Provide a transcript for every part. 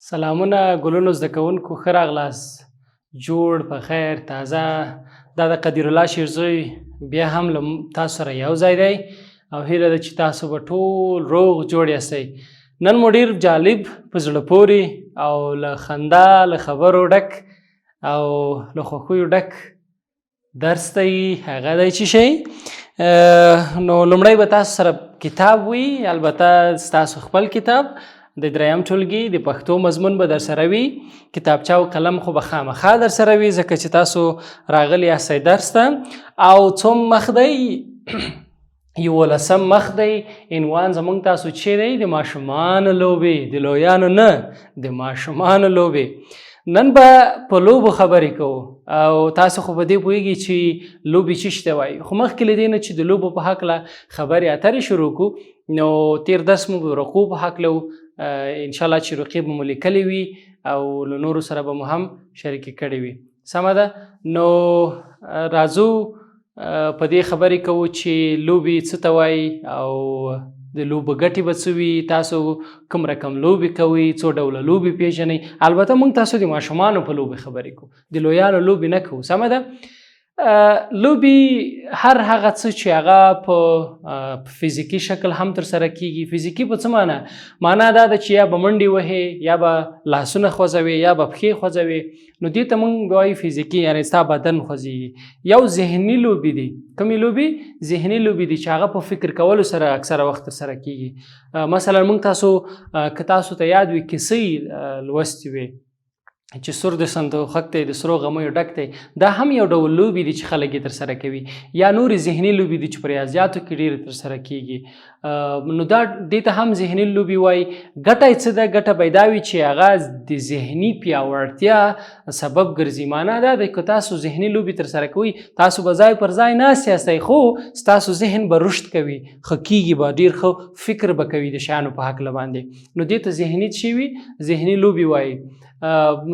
سلامونه ګلونو زده کوونکو ښه راغلاست. جوړ په خیر تازه دا د قدیر الله شیرزوی بیا هم له تاسو سره یو ځای دی او هیله ده چې تاسو به ټول روغ جوړ یاستئ. نن مو ډېر جالب په زړه پورې او له خندا له خبرو ډک او له خوښیو ډک درس دی. هغه دی چې شی نو لومړی به تاسو سره کتاب وي، البته ستاسو خپل کتاب د دریم ټولګي د پښتو مضمون به در سره وي. کتابچه او قلم خو به خامخا در سره وي ځکه چې تاسو راغلي یاستئ درس ته. او څوم مخ دی؟ 11 مخ دی. عنوان زموږ تاسو چې دی د ماشومانو لوبې، د لویانو نه، د ماشومانو لوبې. نن به په لوبو خبرې کوو او تاسو خو په دې پوهیږئ چې لوبې څه شی ته وایي، خو مخکې له دې نه چې د لوبو په هکله خبرې اترې شروع کړو نو تیر درس مو د رقو په هکله و. انشاءالله چې رقیب مو لیکلی وي او له نورو سره به مو هم شریکې کړې وي. سمه ده؟ نو راځو په دې خبرې کوو چې لوبې څه ته وایي او د لوبو ګټې به څه وي، تاسو کوم رقم لوبې کوئ، څو ډوله لوبې پیژنئ. البته موږ تاسو د ماشومانو په لوبې خبرې کوو، د لویانو لوبې نه کوو. سمه ده؟ لوبې هر هغه څه چې هغه په فزیکي شکل هم ترسره کیږي. فزیکي په څه معنا؟ معنا دا ده چې یا به منډې وهې، یا به لاسونه خوځوي، یا به پښې خوځوي. نو دې ته موږ وایو فزیکي، یعنې ستا بدن خوځېږي. یو ذهني لوبې دي. کومې لوبې؟ ذهني لوبې دي چې هغه په فکر کولو سره اکثره وخت ترسره کیږي. مثلا موږ تاسو که تاسو ته یاد وي کیسې لوستې وي چې سور د صندوقک دی، د سرو غمیو ډک دی، دا هم یو ډول لوبې دي چې خلک یې ترسره کوي. یا نورې ذهني لوبې دي چې په ریاضیاتو کې ډېرې ترسره کیږي. نو دا دې ته هم ذهني لوبې وایي. ګټه یې څه ده؟ ګټه به دا وي چې هغه د ذهني پیاوړتیا سبب ګرځي. معنا دا ده که تاسو ذهني لوبې ترسره کوئ، تاسو به ځای پر ځای ناست یاستئ، خو ستاسو ذهن به رشد کوي، ښه کیږي به، ډېر ښه فکر به کوي د شیانو په هکله باندې. نو دې ته ذهني څه وي؟ ذهني لوبې وایي.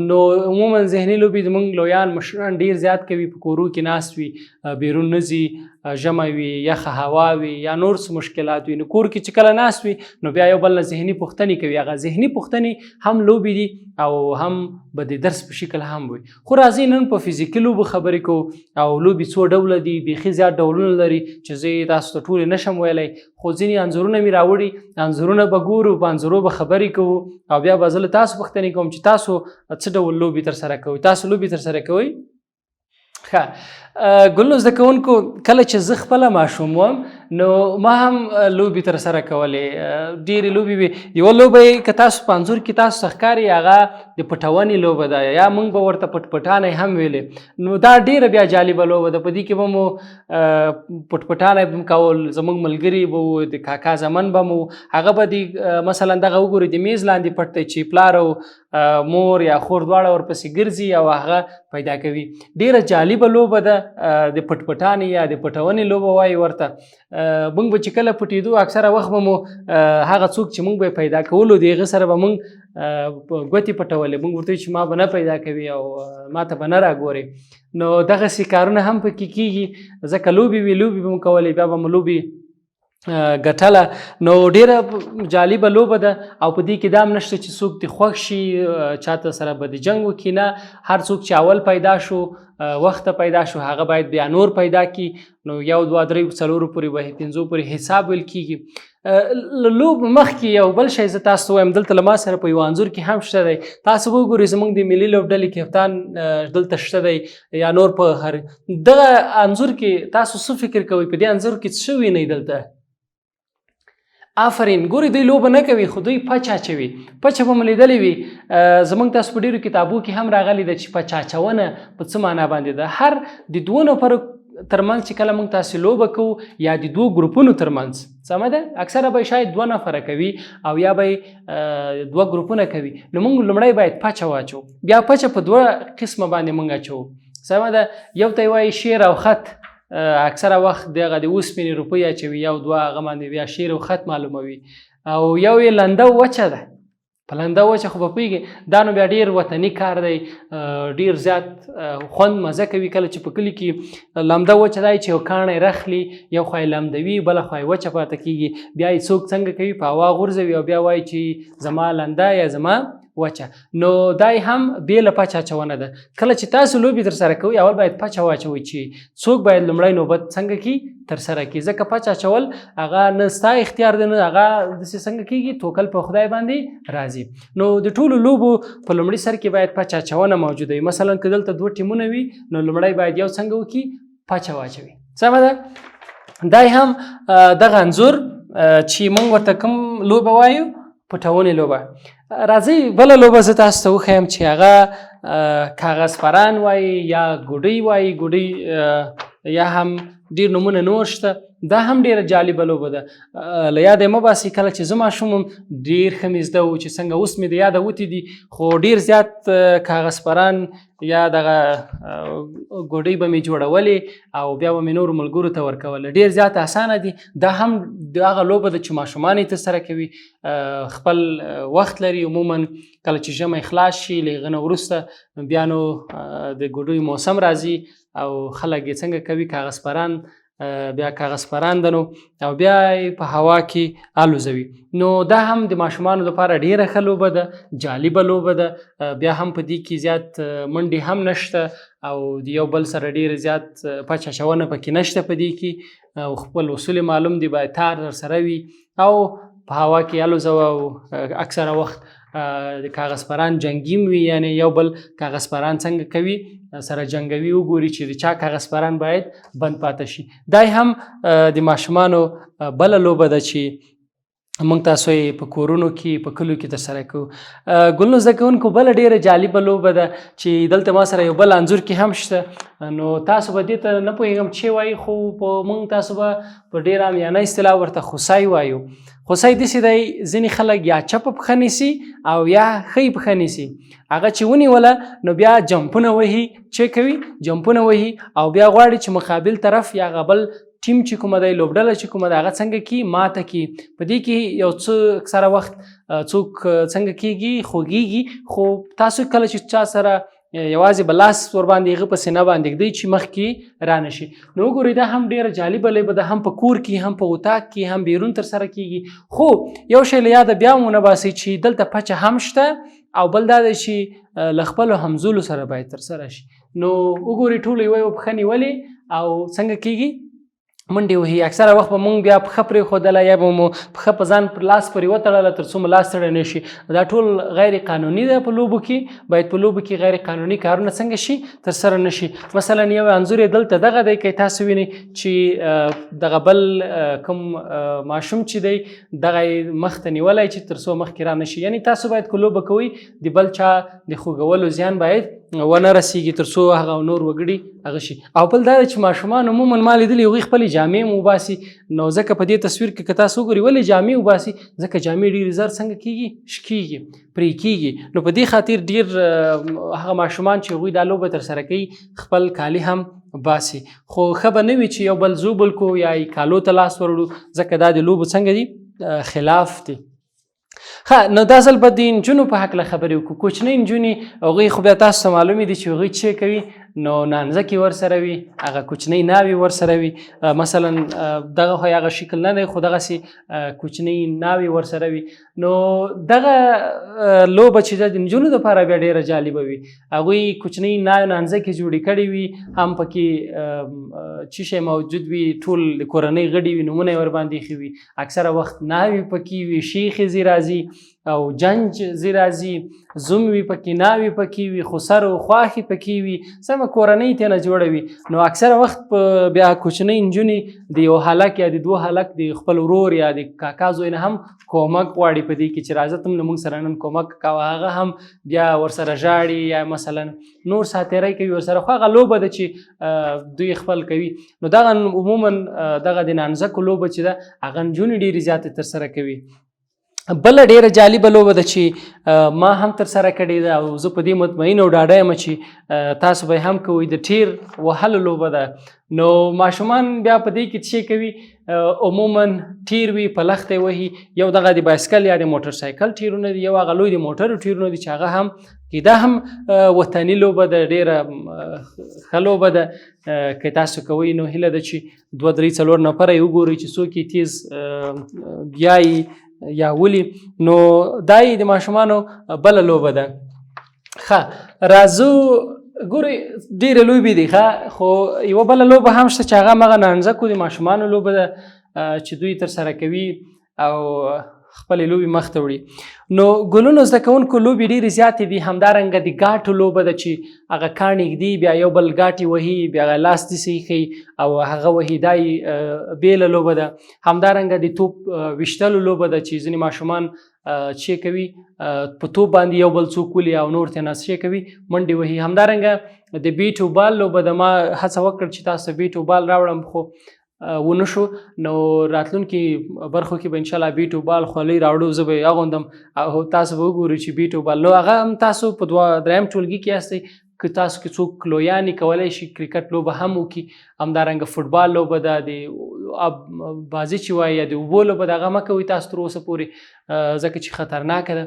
نو عموما ذهني لوبې زموږ لویان مشران ډېر زیات کوي. په کورو کې ناست وي، بیرون نه ځي، ژمی وي، یخه هوا وي، یا نور څه مشکلات وي، نو کور کې چې کله ناست وي نو بیا یو بل نه ذهني پوښتنې کوي. هغه ذهني پوښتنې هم لوبې دي او هم به د درس په شکل هم وي. خو راځئ نن په فزیکي لوبو خبرې کوو. او لوبې څو ډوله دي، بیخي زیات ډولونه لري چې زه یې تاسو ته ټولې نشم ویلی، خو ځینې انځورونه مې راوړي، انځورونه به ګورو، په انځورو به خبرې کوو او بیا به زه له تاسو پوښتنې کوم چې تاسو څه ډول لوبې ترسره کوئ. تاسو لوبې ترسره کوئ؟ ښه. ګلونو زده کوونکو، کله چې زه خپله ماشوم وم نو ما هم لوبې ترسره کولې. ډېرې لوبې وي. یوه لوبه یې که تاسو په انځور کې تاسو ته ښکاري هغه د پټونې لوبه ده، یا موږ به ورته پټپټانۍ هم ویلې. نو دا ډېره بیا جالبه لوبه ده. په دې کې به مو پټپټانۍ به م کول، زموږ ملګري به وو، د کاکا زمن به مو، هغه به د مثلا دغه وګورئ د میز لاندې پټ دی چې پلار او مور یا خور دواړه ورپسې ګرځي او هغه پیدا کوي. ډېره جالبه لوبه ده د پټپټانې یا د پټونې لوبه وایي ورته. موږ به چې کله پټېدو اکثره وخت به مو هغه څوک چې موږ به پیدا کولو د هغه سره به موږ ګوتې پټولې. موږ ورته چې ما به نه پیدا کوي او ما ته به نه راګورې. نو دغسې کارونه هم پکې کېږي ځکه لوبې وي، لوبې به مو کولې، بیا به مو لوبې ګټله. نو ډېره جالبه لوبه ده او په دې کې دا هم نشته چې څوک دې خوښ شي، چاته سره به د جنګ وکړي. نه، هر څوک چې اول پیدا شو، وخته پیدا شو، هغه باید بیا نور پیدا کی. نو 1 2 3 4 پورې به 5 پورې حساب ویل کیږي. لوب مخکې یو بل شی زه تاسو ته وایم، دلته له ما سره په یو انځور کې هم شته دی. تاسو وګورئ زموږ د ملي لوبډلې کپتان دلته شته دی، یا نور په هر دغه انځور کې تاسو څه فکر کوئ؟ په دې انځور کې څه وینئ دلته؟ آفرین. ګورئ دوی لوبه نه کوي خو دوی پچ اچوي. پچه به مو لیدلې وي، زموږ تاسو په ډېرو کتابو کې هم راغلی ده چې پچ اچونه په څه معنا باندې ده. هر د دوو نفرو ترمنځ چې کله موږ تاسو لوبه کوو، یا د دوو ګروپونو ترمنځ، سمه ده، اکثره به شاید 2 نفره کوي او یا به 2 ګروپونه کوي. نو موږ لومړی باید پچه واچو، بیا پچه په 2 قسمه باندې موږ اچوو. سمه ده. یو ته یې وایي شیر او خط. اکثره وخت دغه د اوسپنې روپۍ اچوي، 1 2 هغه باندې بیا شیر او خط معلوموي. او یو یې لنده وچه ده. په لنده وچه خو به پوهېږي دا نو بیا ډېر وطني کار دی، ډېر زیات خوند مزه کوي. کله چې په کلي کې لمده وچه دی چې یو کاڼی رخلي، یو خوا یې لمدوي، بله خوا یې وچه پاته کېږي، بیا یې څوک څنګه کوي، په هوا غورځوي او بیا وایي چې زما لنده یا زما وچه. نو دای هم بې له پچ اچونه ده. کله چې تاسو لوبې ترسره کوئ اول باید پچ واچوئ چې څوک باید لومړی نوبت څنګه کړي ترسره کړي، ځکه پچ اچول هغه نه ستا اختیار دی نه هغه داسې څنګه کېږي، توکل په خدای باندې راځي. نو د ټولو لوبو په لومړي سر کې باید پچ اچونه موجوده وي. مثلا که دلته 2 ټیمونه وي نو لومړی باید یو څنګه وکړي پچ واچوي. سمه ده. دای هم دغه انځور چې موږ ورته کوم لوبه وایو پټونې لوبه. راځئ بله لوبه زه تاسو ته وښیم چې هغه کاغذ پران وایي یا ګوډۍ وایي. ګوډۍ یا هم ډېر نومونه نور شته. دا هم ډېره جالبه لوبه ده. له یاده مه باسئ. کله چې زه ماشوم وم ډېر ښه مې زده و چې څنګه اوس مې د یاده وتې دي، خو ډېر زیات کاغذ پران یا دغه ګوډۍ به مې جوړولې او بیا به مې نورو ملګرو ته ورکوله. ډېر زیات اسانه دي. دا هم هغه لوبه ده چې ماشومان یې ترسره کوي، خپل وخت لري. عموما کله چې ژمی خلاص شي له هغه نه وروسته بیا نو د ګوډیو موسم راځي او خلک یې څنګه کوي کاغذ پران، بیا کاغذ پران ده نو او بیا په هوا کې الوزوي. نو دا هم د ماشومانو لپاره ډیره ښه لوبه ده، جالبه لوبه ده. بیا هم په دې کې زیات منډې هم نشته او د یو بل سره ډیر زیات پچ اچونه پکې نشته په دې کې، او خپل اصول معلوم دي، باید تار سره وي او په هوا کې الوزوه. او اکثره وخت د کاغذ پران جنگیم وي، یعنی یو بل کاغذ پران څنګه کوي سره جنگوي، وګوري چې د چا کاغذ پران باید بند پاتې شي. دای هم د ماشومانو بله لوبه ده چې موږ تاسو یې په کورونو کې په کلیو کې ترسره کوو. ګلنو زده کوونکو بله ډیره جالبه لوبه ده چې دلته ما سره یو بل انځور کې هم شته. نو تاسو به دې ته نه پوهېږم چې وایي، خو په موږ تاسو به په ډېر عامیانه اصطلاح ورته خوسای وایو. خوسای داسې دی ځینې خلک یا چپه پښه نیسي او یا ښۍ پښه نیسي. هغه چې ونیوله نو بیا جمپونه وهي. چې کوي جمپونه وهي او بیا غواړي چې مقابل طرف یا هغه بل ټیم چې کومه دی، لوبډله چې کومه ده، هغه څنګه کی ماته کی. په دې کې یو څه اکثره وخت څوک څنګه کیږي خوږیږي، خو تاسو کله چې چا سره یوازې به لاس ورباندې هغه په سینه باندې ږدئ چې مخکې را نشي. نو وګورئ دا هم ډېره جالبه لوبه ده، هم په کور کې هم په اتاق کې هم بیرون ترسره کیږي. خو یو شی له یاده بیا ونه باسئ چې دلته پچه هم شته او بل دا دی چې له خپلو همزولو سره باید ترسره شي. نو وګورئ ټولو یوه یوه پښه نیولې او څنګه کیږي منډې وهي. اکثره وخت به مونږ بیا پښه پرېښودله یا به مو پښه په ځان پر لاس پورې وتړله تر څو مو لاس تړی نه شي. دا ټول غیر قانوني ده په لوبو کې. باید په لوبو کې غیر قانوني کارونه څنګه شي ترسره نه شي. مثلا یو انځور یې دلته دغه دی، که تاسو وینئ چې دغه بل کوم ماشوم چې دی دغه یې مخ ته نیولی چې تر څو مخکې را نه شي. یعنې تاسو باید که لوبه کوئ د بل چا د خوږولو زیان باید ونه رسیږي تر څو هغه نور وګړي هغه شي. او بل دا چې ماشومان عموما ما لیدلي هغوی خپلې جامې مو وباسي. نو ځکه په دې تصویر کې که تاسو وګورئ ولې جامې وباسي، ځکه جامې ډېرې زر څنګه کېږي شکېږي پرې کېږي. نو په دې خاطر ډېر هغه ماشومان چې هغوی دا لوبه ترسره کوي خپل کالي هم باسي. خو ښه به نه وي چې یو بل زوبل کو یا کالو ته لاس وروړو، ځکه دا د لوبو څنګه دي خلاف دي. نو دا ځل به د نجونو په هکله خبرې وکړو. کوچنۍ نجونې هغوی خو بیا تاسو ته معلومې دي چې هغوی څه کوي. نو نانځکې ورسره وي، هغه کوچنۍ ناوې ورسره وي. مثلا دغه خو هغه شکل نه دی، خو دغسې کوچنۍ ناوې ورسره وي. نو دغه لوبه چې ده د نجونو دپاره بیا ډېره جالبه وي. هغوی کوچنۍ نانځکې جوړې کړې وي، هم پکې څه شی موجود وي، ټول د کورنۍ غړي وي، نومونه یې ورباندې ایښي وي. اکثره وخت ناوې پکې وي، شیخې ځي راځي او جنج ځي راځي، زوم وي پکې، ناوې پکې وي، خسر او خواښې پکې وي، سمه کورنۍ ترې نه جوړه وي. نو اکثره وخت په بیا کوچنۍ نجونې د یو هلک یا د دوه هلک د خپل ورور یا د کاکا زوی نه هم کومک غواړي په دې کې چې راځه ته موږ سره نن کومک کوه. هغه هم بیا ورسره ژاړي یا مثلا نور ساتیری کوي ورسره. خو هغه لوبه ده چې دوی خپل کوي. نو دغه عموما دغه د نانځکو لوبه چې ده هغه نجونې ډېرې زیاتې ترسره کوي. بله ډیره جالبه لوبه ده چې ما هم ترسره کړې ده او زه په دې مطمئن او ډاډه یم چې تاسو به هم کوئ. د ټیر وهلو لوبه ده. نو ماشومان بیا په دې کې څه کوي، عموما ټیر وي په لخته وهي. یو دغه د بایسکل یا د موټر سایکل ټیرونه دي، یو هغه لوی د موټرو ټیرونه دي چې هغه هم دا هم وطني لوبه ده، ډیره ښه لوبه ده. که تاسو کوئ نو هیله ده چې 2 3 4 نفره یې وګورئ چې څوک یې تیز بیایي یا ولي. نو دا یې د ماشومانو بله لوبه ده. ښه راځو ګورئ ډېرې لوبې دي ښه، خو یوه بله لوبه هم شته چې هغه همغه نانځکو د ماشومانو لوبه ده چې دوی ترسره کوي او خپلې لوبې مخ ته وړي. نو ګلونو زده کوونکو لوبې ډېرې زیاتې دي. همدارنګه د ګاټو لوبه ده چې هغه کاڼي ږدي، بیا یو بل ګاټې وهي، بیا هغه لاس داسې ایښي او هغه وهي، دا یې بېله لوبه ده. همدارنګه د توپ ویشتلو لوبه ده چې ځینې ماشومان چې کوي په توپ باندې یو بل څوک ولي او نور ترې نڅې کوي، منډې وهي. همدارنګه د بیټو بال لوبه ده. ما هڅه وکړه چې تاسو ته بیټو بال راوړم خو ونه شو. نو راتلونکي برخو کې به انشاءالله بیټو بال خولۍ راوړو، زه به یې اغوندم او تاسو به وګورئ چې بیټو بال. نو هغه هم تاسو په دریم ټولګي کې یاستئ، که تاسو کې څوک لویان کولی شي کرکټ لوبه هم وکړي. همدارنګه فوټبال لوبه ده، د بازي چې وایي یا د اوبو لوبه ده، هغه مه کوئ تاسو تر اوسه پورې ځکه چې خطرناکه ده.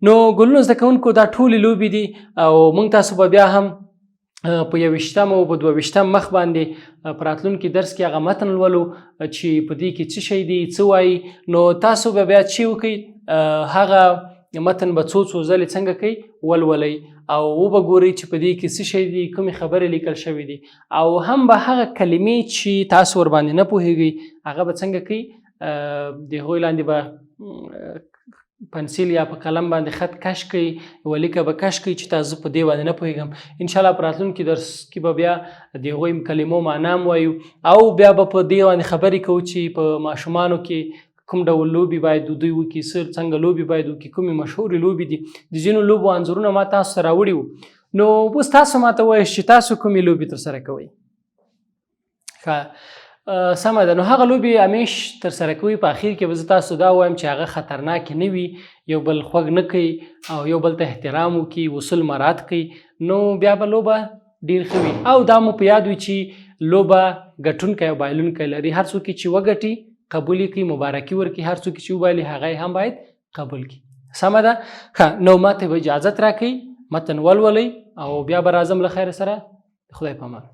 نو ګلونو زده کوونکو دا ټولې لوبې دي او موږ تاسو به بیا هم په 21 او په 22 مخ باندې په راتلونکي درس کې هغه متن لولو چې په دې کې څه شی دی، څه وایي. نو تاسو به بیا چې وکړئ هغه متن به څو ځلې څنګه کوي ولولئ او وبګورئ چې په دې کې څه شی دي، کومې خبرې لیکل شوي دي، او هم به هغه کلمې چې تاسو ورباندې نه پوهیږئ هغه به څنګه کوي، د هغوی لاندې به پنسل یا په قلم باندې خط کش کوي، یوه لیکه به کش کوي چې تاسو په دې باندې نه پوهېږم. انشاءالله په راتلونکي درس کې به بیا د هغوی کلمو معنا هم وایو او بیا به په دې باندې خبرې کوو چې په ماشومانو کې کوم ډول لوبې باید دوی وکړي، څنګه لوبې باید وکړي، کومې مشهورې لوبې دي. د ځینو لوبو انځورونه ما تاسو سره راوړي وو. نو اوس تاسو ماته وایئ چې تاسو کومې لوبې ترسره کوئ. ښه سمه ده. نو هغه لوبې همیش ترسره کوي. په اخر کې به زه تاسو دا وایم چې هغه خطرناکې نه وي، یو بل خوږ نه کوي او یو بل ته احترام وکړي، اصول مراعات کوي، نو بیا به لوبه ډېر ښه وي. او دا مو په یاد وي چې لوبه ګټونکی او بایلونکی لري. هر څوک چې وګټي قبول یې کړي، مبارکي ورکړي، هر څوک چې وبایلي هغه یې هم باید قبول کړي. سمه ده. ښه نو ماته به اجازت راکړئ، متن ولولئ او بیا به راځم له خیر سره. خدای په امان.